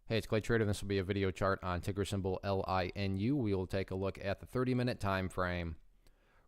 Hey, it's Clay Trader. This will be a video chart on ticker symbol LINU. We will take a look at the 30-minute time frame.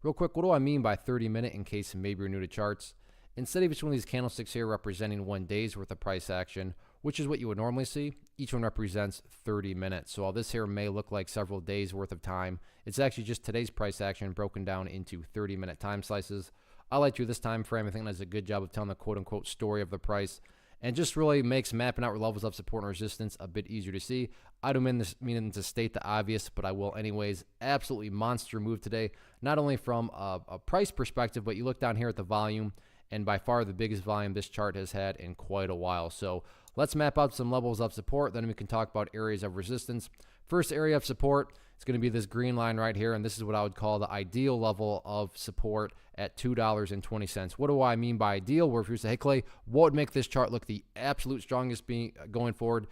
Real quick, what do I mean by 30-minute in case maybe you're new to charts? Instead of each one of these candlesticks here representing 1 day's worth of price action, which is what you would normally see, each one represents 30 minutes. So while this here may look like several days worth of time, it's actually just today's price action broken down into 30-minute time slices. I like to this time frame. I think that's a good job of telling the quote-unquote story of the price, and just really makes mapping out levels of support and resistance a bit easier to see. I don't mean to state the obvious, but I will anyways. Absolutely monster move today, not only from a price perspective, but you look down here at the volume, and by far the biggest volume this chart has had in quite a while. So let's map out some levels of support, then we can talk about areas of resistance. First area of support is going to be this green line right here, and this is what I would call the ideal level of support at $2.20. What do I mean by ideal? Where if you say, hey Clay, what would make this chart look the absolute strongest going forward?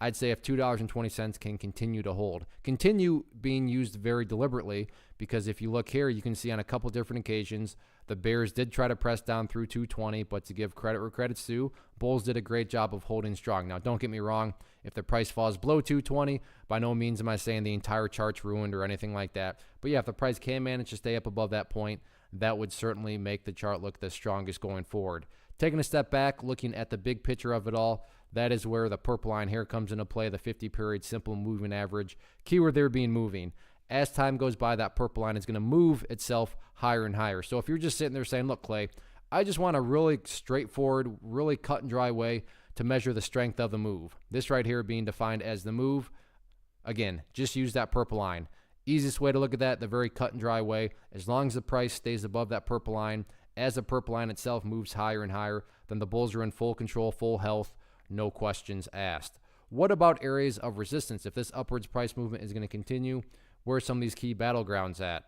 I'd say if $2.20 can continue to hold. Continue being used very deliberately, because if you look here, you can see on a couple different occasions, the bears did try to press down through 220, but to give credit where credit's due, bulls did a great job of holding strong. Now, don't get me wrong. If the price falls below 220, by no means am I saying the entire chart's ruined or anything like that. But yeah, if the price can manage to stay up above that point, that would certainly make the chart look the strongest going forward. Taking a step back, looking at the big picture of it all, that is where the purple line here comes into play, the 50-period simple moving average. Keyword there being moving. As time goes by, that purple line is going to move itself higher and higher. So if you're just sitting there saying, look, Clay, I just want a really straightforward, really cut and dry way to measure the strength of the move. This right here being defined as the move. Again, just use that purple line. Easiest way to look at that, the very cut and dry way. As long as the price stays above that purple line, as the purple line itself moves higher and higher, then the bulls are in full control, full health, no questions asked. What about areas of resistance? If this upwards price movement is going to continue, where are some of these key battlegrounds at?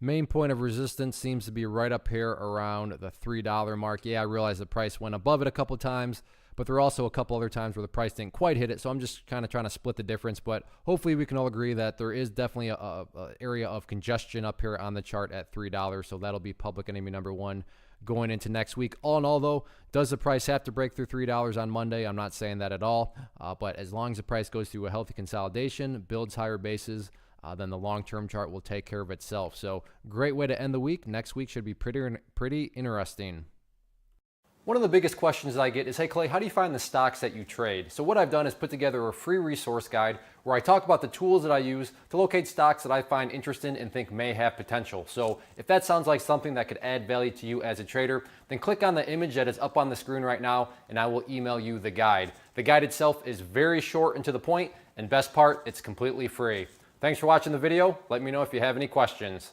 Main point of resistance seems to be right up here around the $3 mark. Yeah, I realize the price went above it a couple times, but there are also a couple other times where the price didn't quite hit it, so I'm just kind of trying to split the difference. But hopefully we can all agree that there is definitely a area of congestion up here on the chart at $3, so that'll be public enemy number one going into next week. All in all, though, does the price have to break through $3 on Monday? I'm not saying that at all, but as long as the price goes through a healthy consolidation, builds higher bases, then the long-term chart will take care of itself. So great way to end the week. Next week should be pretty interesting. One of the biggest questions that I get is, hey Clay, how do you find the stocks that you trade? So what I've done is put together a free resource guide where I talk about the tools that I use to locate stocks that I find interesting and think may have potential. So if that sounds like something that could add value to you as a trader, then click on the image that is up on the screen right now and I will email you the guide. The guide itself is very short and to the point, and best part, it's completely free. Thanks for watching the video. Let me know if you have any questions.